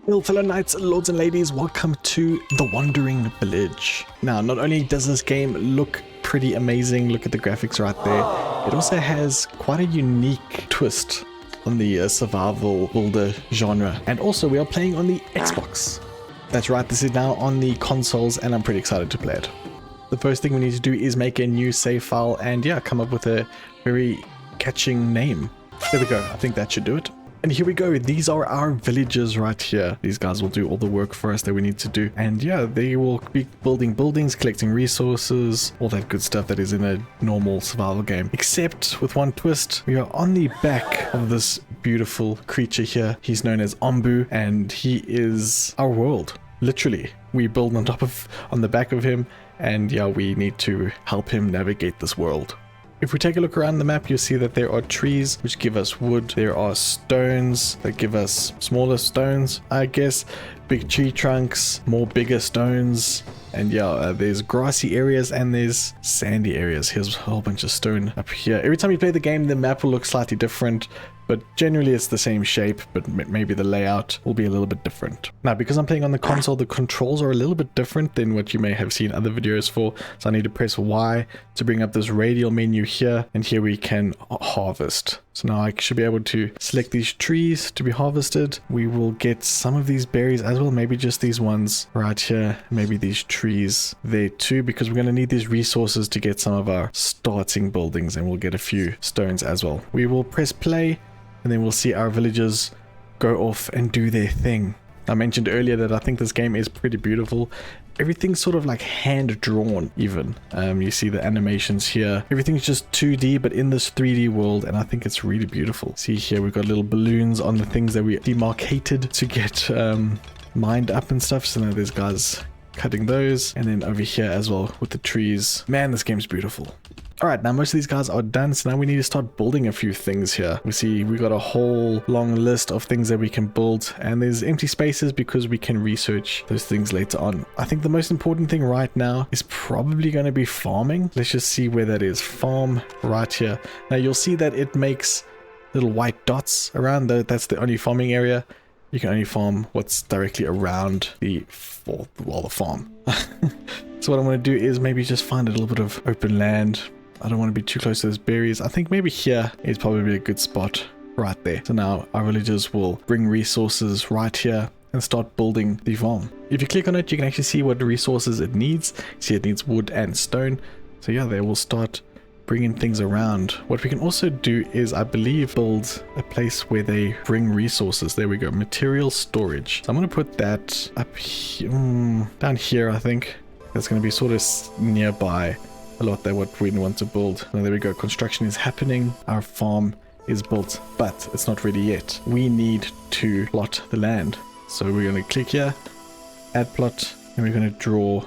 Well, fellow knights, lords and ladies, welcome to the Wandering Village. Now, not only does this game look pretty amazing, look at the graphics right there, it also has quite a unique twist on the survival builder genre. And also, we are playing on the Xbox. That's right, this is now on the consoles, and I'm pretty excited to play it. The first thing we need to do is make a new save file and yeah, come up with a very catching name. There we go, I think that should do it. And here we go, these are our villagers right here. These guys will do all the work for us that we need to do. And yeah, they will be building buildings, collecting resources, all that good stuff that is in a normal survival game. Except with one twist, we are on the back of this beautiful creature here. He's known as Onbu, and he is our world, literally. We build on the back of him, and yeah, we need to help him navigate this world. If we take a look around the map, you'll see that there are trees which give us wood. There are stones that give us smaller stones, I guess, big tree trunks, more bigger stones. And yeah, there's grassy areas and there's sandy areas. Here's a whole bunch of stone up here. Every time you play the game, the map will look slightly different, but generally it's the same shape, but maybe the layout will be a little bit different. Now, because I'm playing on the console, the controls are a little bit different than what you may have seen other videos for. So I need to press Y to bring up this radial menu here, and here we can harvest. So now I should be able to select these trees to be harvested. We will get some of these berries as well, maybe just these ones right here, maybe these trees there too, because we're going to need these resources to get some of our starting buildings, and we'll get a few stones as well. We will press play, and then we'll see our villagers go off and do their thing. I mentioned earlier that I think this game is pretty beautiful. Everything's sort of like hand drawn even. You see the animations here. Everything's just 2D, but in this 3D world, and I think it's really beautiful. See here, we've got little balloons on the things that we demarcated to get mined up and stuff. So now there's guys cutting those, and then over here as well with the trees. Man, this game's beautiful. Alright, now most of these guys are done, so now we need to start building a few things here. We see we got a whole long list of things that we can build, and there's empty spaces because we can research those things later on. I think the most important thing right now is probably going to be farming. Let's just see where that is. Farm right here. Now you'll see that it makes little white dots around. That's the only farming area. You can only farm what's directly around the farm. So what I'm going to do is maybe just find a little bit of open land. I don't want to be too close to those berries. I think maybe here is probably a good spot right there. So now our villagers will bring resources right here and start building the farm. If you click on it, you can actually see what resources it needs. See, it needs wood and stone. So yeah, they will start bringing things around. What we can also do is, I believe, build a place where they bring resources. There we go, material storage. So I'm going to put that up here, down here. I think that's going to be sort of nearby a lot there what we want to build. Now there we go, construction is happening. Our farm is built, but it's not ready yet. We need to plot the land. So we're going to click here, add plot, and we're going to draw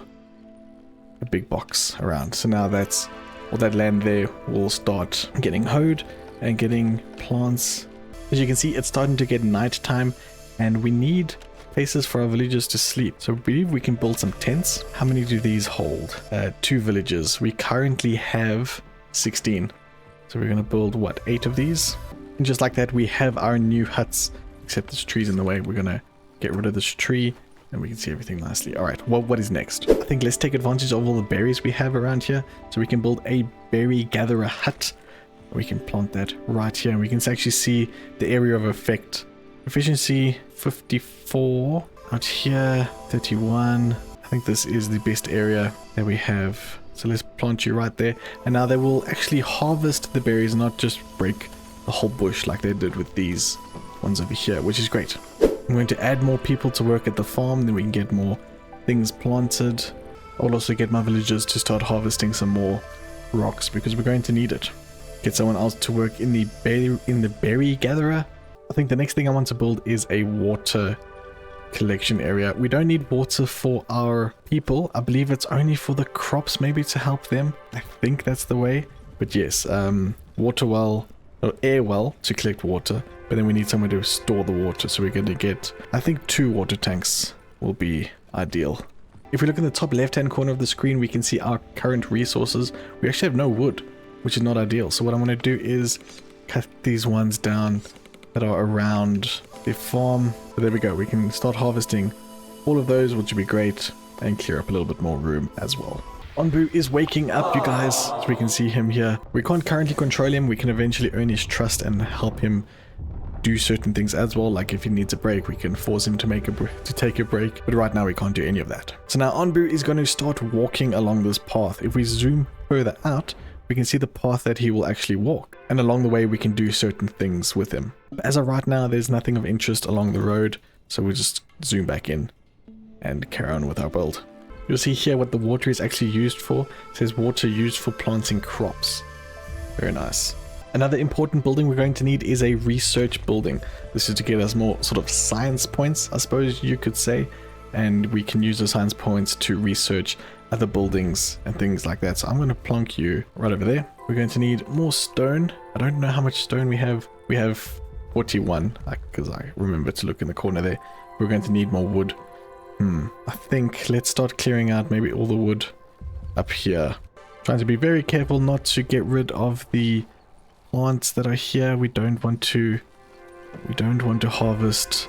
a big box around. So now that's all that land there will start getting hoed and getting plants. As you can see, it's starting to get night time, and we need places for our villagers to sleep. So we believe we can build some tents. How many do these hold? 2 villages. We currently have 16. So we're going to build, what, 8 of these? And just like that, we have our new huts, except there's trees in the way. We're going to get rid of this tree, and we can see everything nicely. All right, well, what is next? I think let's take advantage of all the berries we have around here. So we can build a berry gatherer hut. We can plant that right here, and we can actually see the area of effect. Efficiency 54, out here 31. I think this is the best area that we have. So let's plant you right there, and now they will actually harvest the berries, not just break the whole bush like they did with these ones over here, which is great. I'm going to add more people to work at the farm, then we can get more things planted. I'll also get my villagers to start harvesting some more rocks because we're going to need it. Get someone else to work in the berry gatherer. I think the next thing I want to build is a water collection area. We don't need water for our people. I believe it's only for the crops, maybe to help them. I think that's the way. But yes, water well, or air well to collect water. But then we need somewhere to store the water. So we're going to get, I think 2 water tanks will be ideal. If we look in the top left hand corner of the screen, we can see our current resources. We actually have no wood, which is not ideal. So what I'm going to do is cut these ones down that are around the farm. But there we go. We can start harvesting all of those, which would be great, and clear up a little bit more room as well. Onbu is waking up, you guys, so we can see him here. We can't currently control him. We can eventually earn his trust and help him do certain things as well. Like if he needs a break, we can force him to take a break. But right now we can't do any of that. So now Onbu is going to start walking along this path. If we zoom further out, we can see the path that he will actually walk. And along the way, we can do certain things with him. But as of right now, there's nothing of interest along the road. So we'll just zoom back in and carry on with our build. You'll see here what the water is actually used for. It says water used for planting crops. Very nice. Another important building we're going to need is a research building. This is to give us more sort of science points, I suppose you could say. And we can use the science points to research other buildings and things like that. So I'm going to plonk you right over there. We're going to need more stone. I don't know how much stone we have. We have 41, because I remember to look in the corner there. We're going to need more wood. I think let's start clearing out maybe all the wood up here. Trying to be very careful not to get rid of the plants that are here. We don't want to harvest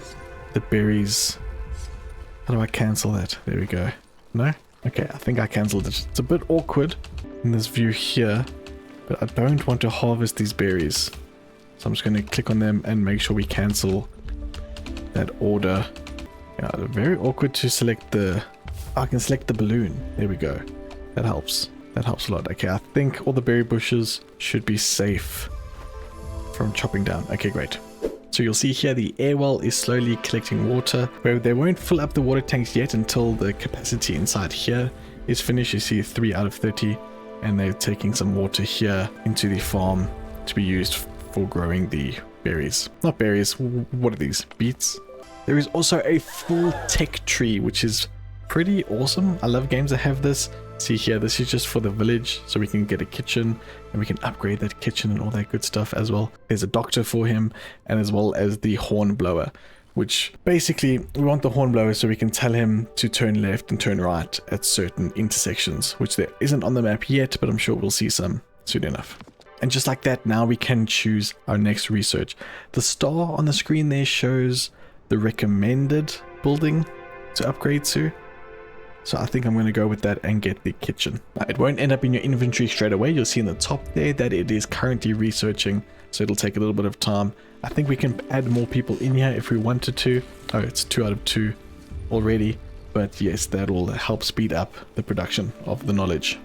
the berries. How do I cancel that? There we go. No? Okay, I think I cancelled it. It's a bit awkward in this view here, but I don't want to harvest these berries. So I'm just going to click on them and make sure we cancel that order. Yeah, very awkward to select the... I can select the balloon. There we go. That helps. That helps a lot. Okay, I think all the berry bushes should be safe from chopping down. Okay, great. So you'll see here the air well is slowly collecting water, where they won't fill up the water tanks yet until the capacity inside here is finished. You see 3 out of 30, and they're taking some water here into the farm to be used for growing the berries. Not berries, what are these? Beets? There is also a full tech tree, which is pretty awesome. I love games that have this. See here, this is just for the village, so we can get a kitchen and we can upgrade that kitchen and all that good stuff as well. There's a doctor for him, and as well as the horn blower, which basically we want the horn blower so we can tell him to turn left and turn right at certain intersections, which there isn't on the map yet, but I'm sure we'll see some soon enough. And just like that, now we can choose our next research. The star on the screen there shows the recommended building to upgrade to. So I think I'm going to go with that and get the kitchen. It won't end up in your inventory straight away. You'll see in the top there that it is currently researching, so it'll take a little bit of time. I think we can add more people in here if we wanted to. Oh, it's 2 out of 2 already. But yes, that will help speed up the production of the knowledge.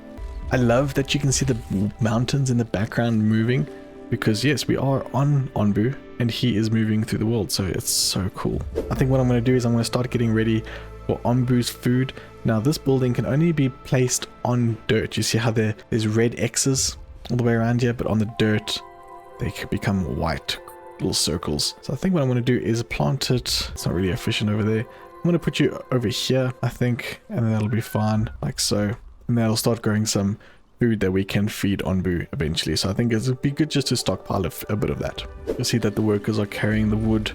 I love that you can see the mountains in the background moving, because yes, we are on Onbu and he is moving through the world, so it's so cool. I think what I'm going to do is I'm going to start getting ready for Onbu's food. Now this building can only be placed on dirt. You see how there's red X's all the way around here, but on the dirt they can become white little circles. So I think what I'm going to do is plant it. It's not really efficient over there. I'm going to put you over here, I think, and that'll be fine, like so. And that'll start growing some food that we can feed Onbu eventually. So I think it would be good just to stockpile a bit of that. You'll see that the workers are carrying the wood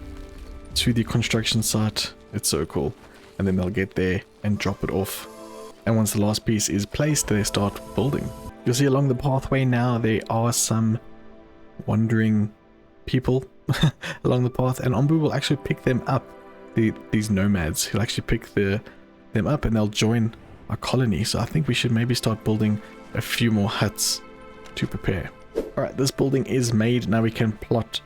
to the construction site. It's so cool. And then they'll get there and drop it off. And once the last piece is placed, they start building. You'll see along the pathway now there are some wandering people along the path, and Onbu will actually pick them up. These nomads, he'll actually pick them up and they'll join our colony. So I think we should maybe start building a few more huts to prepare. Alright, this building is made. Now we can plot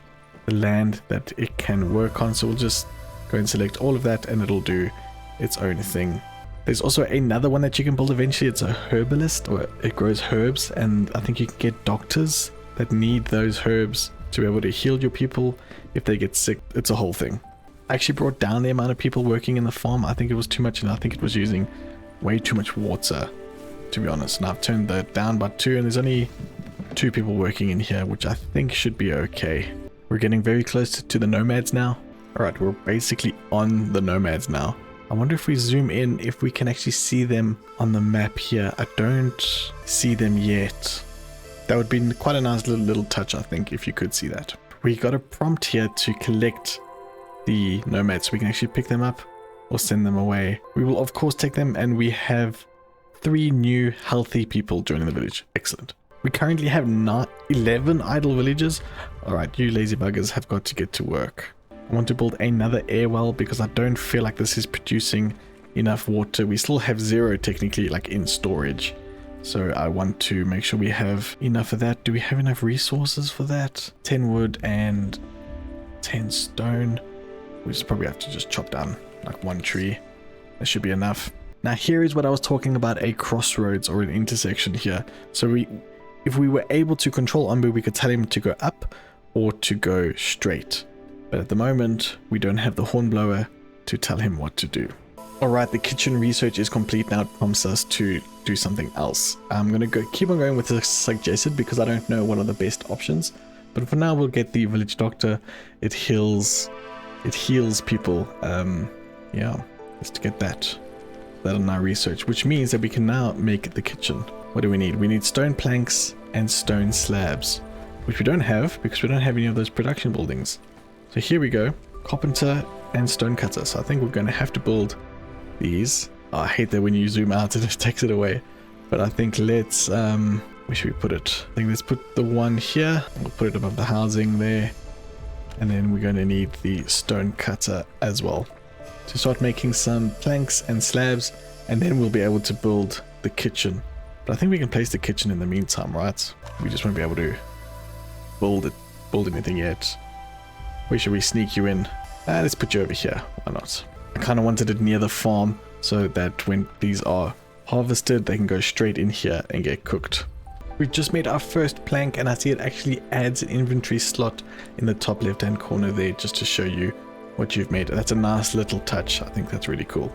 the land that it can work on. So we'll just go and select all of that and it'll do its own thing. There's also another one that you can build eventually. It's a herbalist, or it grows herbs, and I think you can get doctors that need those herbs to be able to heal your people if they get sick. It's a whole thing. I actually brought down the amount of people working in the farm. I think it was too much, and I think it was using way too much water, to be honest. And I've turned that down by 2, and there's only 2 people working in here, which I think should be okay. We're getting very close to the nomads now. Alright, we're basically on the nomads now. I wonder if we zoom in, if we can actually see them on the map here. I don't see them yet. That would be quite a nice little touch, I think, if you could see that. We got a prompt here to collect the nomads, so we can actually pick them up or send them away. We will of course take them, and we have 3 new healthy people joining the village. Excellent. We currently have 11 idle villagers. Alright, you lazy buggers have got to get to work. I want to build another air well because I don't feel like this is producing enough water. We still have 0 technically like in storage. So I want to make sure we have enough of that. Do we have enough resources for that? 10 wood and 10 stone. We just probably have to just chop down like 1 tree. That should be enough. Now here is what I was talking about, a crossroads or an intersection here. So if we were able to control Onbu, we could tell him to go up or to go straight. But at the moment, we don't have the hornblower to tell him what to do. Alright, the kitchen research is complete now. It prompts us to do something else. I'm going to keep on going with the suggested because I don't know what are the best options. But for now, we'll get the village doctor. It heals people. Yeah, let's get that on our research, which means that we can now make the kitchen. What do we need? We need stone planks and stone slabs, which we don't have because we don't have any of those production buildings. So here we go, carpenter and stone cutter. So I think we're going to have to build these. Oh, I hate that when you zoom out it takes it away. But I think let's, where should we put it? I think let's put the one here. We'll put it above the housing there. And then we're going to need the stone cutter as well to start making some planks and slabs, and then we'll be able to build the kitchen. But I think we can place the kitchen in the meantime, right? We just won't be able to build anything yet. Where should we sneak you in? Let's put you over here. Why not? I kind of wanted it near the farm so that when these are harvested, they can go straight in here and get cooked. We just made our first plank, and I see it actually adds an inventory slot in the top left hand corner there just to show you what you've made. That's a nice little touch. I think that's really cool.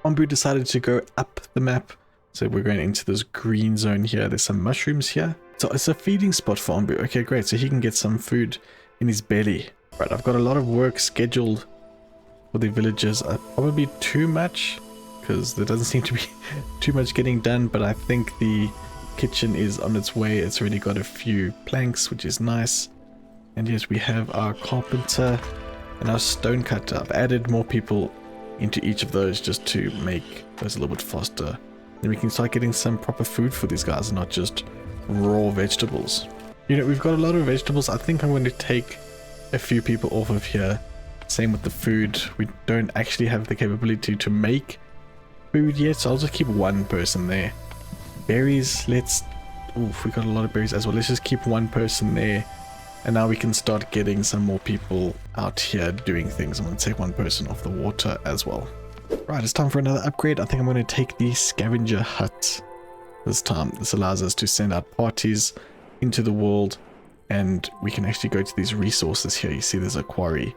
Onbu decided to go up the map, so we're going into this green zone here. There's some mushrooms here, so it's a feeding spot for Onbu. Okay, great, so he can get some food in his belly. Right, I've got a lot of work scheduled for the villagers. Probably too much because there doesn't seem to be too much getting done, but I think the kitchen is on its way. It's already got a few planks, which is nice. And yes, we have our carpenter and our stone cutter. I've added more people into each of those just to make those a little bit faster. Then we can start getting some proper food for these guys, not just raw vegetables. You know, we've got a lot of vegetables. I think I'm going to take a few people off of here. Same with the food. We don't actually have the capability to make food yet, so I'll just keep one person there. Berries, let's... Oof, we got a lot of berries as well. Let's just keep one person there. And now we can start getting some more people out here doing things. I'm going to take one person off the water as well. Right, it's time for another upgrade. I think I'm going to take the scavenger hut this time. This allows us to send out parties into the world, and we can actually go to these resources here. You see there's a quarry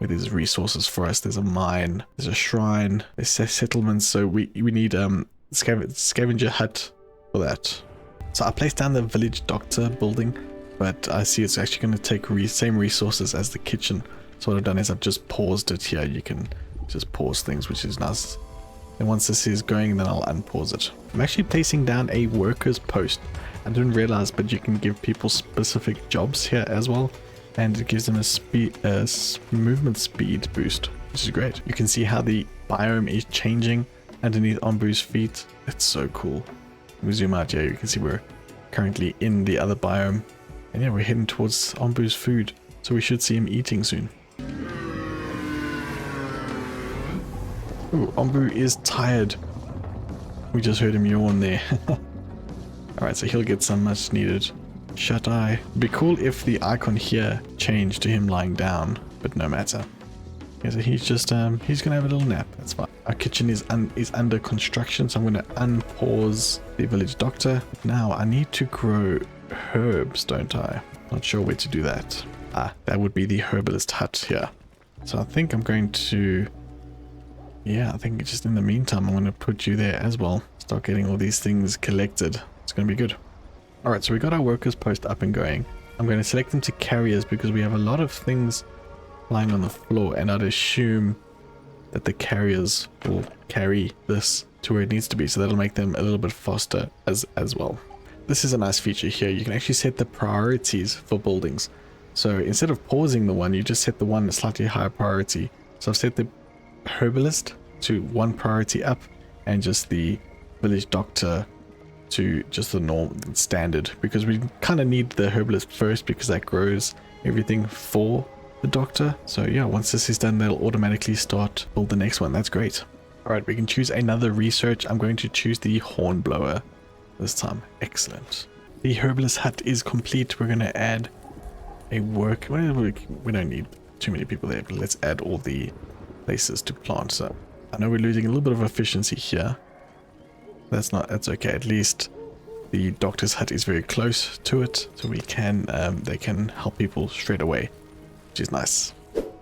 with these resources for us. There's a mine, there's a shrine, there's settlements. So we need scavenger hut for that. So I placed down the village doctor building, but I see it's actually going to take same resources as the kitchen. So what I've done is I've just paused it here. You can just pause things, which is nice. And once this is going, then I'll unpause it. I'm actually placing down a workers post. I didn't realize, but you can give people specific jobs here as well. And it gives them a movement speed boost, which is great. You can see how the biome is changing underneath Onbu's feet. It's so cool. We zoom out here, you can see we're currently in the other biome. And yeah, we're heading towards Onbu's food, so we should see him eating soon. Ooh, Onbu is tired. We just heard him yawn there. Alright, so he'll get some much needed shut eye. It'd be cool if the icon here changed to him lying down, but no matter. Yeah, so he's just he's gonna have a little nap. That's fine. Our kitchen is under construction, so I'm gonna unpause the village doctor. Now I need to grow herbs, don't I? Not sure where to do that. That would be the herbalist hut here. So I think I'm going to, yeah, I think just in the meantime I'm going to put you there as well. Start getting all these things collected. It's going to be good. Alright, so we got our workers post up and going. I'm going to select them to carriers because we have a lot of things lying on the floor, and I'd assume that the carriers will carry this to where it needs to be, so that'll make them a little bit faster as well. This is a nice feature here. You can actually set the priorities for buildings. So instead of pausing the one, you just set the one a slightly higher priority. So I've set the herbalist to 1 priority up, and just the village doctor to just the standard, because we kind of need the herbalist first because that grows everything for the doctor. So yeah, once this is done, they'll automatically start build the next one. That's great. All right, we can choose another research. I'm going to choose the hornblower this time. Excellent. The herbalist hut is complete. We're going to add a work. We don't need too many people there, but let's add all the places to plant. So I know we're losing a little bit of efficiency here. That's okay. At least the doctor's hut is very close to it, so we can they can help people straight away, which is nice.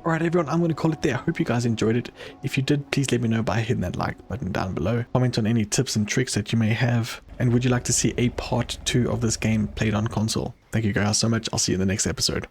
Alright everyone, I'm going to call it there. I hope you guys enjoyed it. If you did, please let me know by hitting that like button down below. Comment on any tips and tricks that you may have. And would you like to see a part 2 of this game played on console? Thank you guys so much. I'll see you in the next episode.